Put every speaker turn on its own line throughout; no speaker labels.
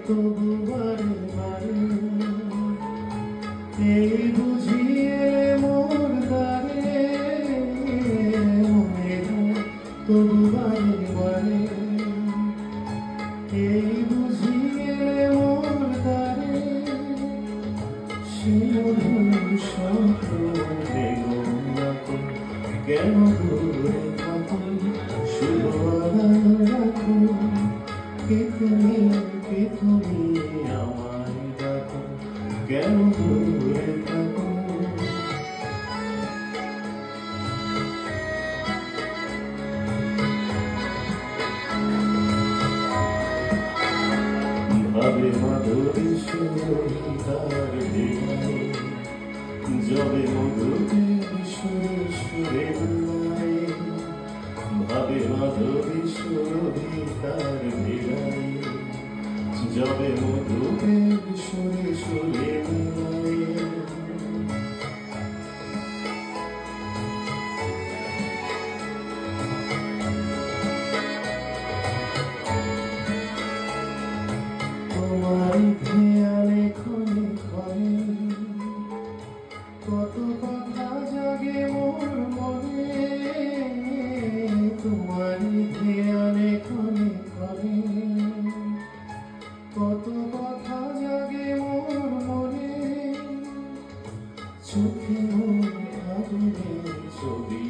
তবু বারে বারে এই বুঝিয়ে মোর দ্বারে মনে হয় তবু বারে বারে এই বুঝিয়ে মোর দ্বারে সে মধুর স্বপ্ন দেখো না কেন দূরে থাকো শুধু আড়াল রাখো কে তুমি আমায় ডাকো কেন দূরে থাকো ভাবে মাধুরী সুরিতার দিনায় যবে মধুরের সুরে সুরে দুলায় ভাবে মাধুরী সুরিতার দিনায় যবে মধুরের সুরে সুরে দুলায় তোমার খেয়ালে ক্ষণে ক্ষণে কত কথা জাগে মোর মনে তোমার খেয়ালে ক্ষণে ক্ষণে কত কথা জাগে মোর মনে চোখে মোর ভাবনে ছবি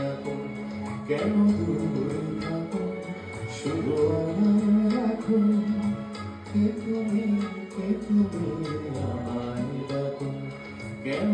আঁকো কেন দূরে থাকো শুধু আমার রাখো কে তুমি আমায় ডাকো কেন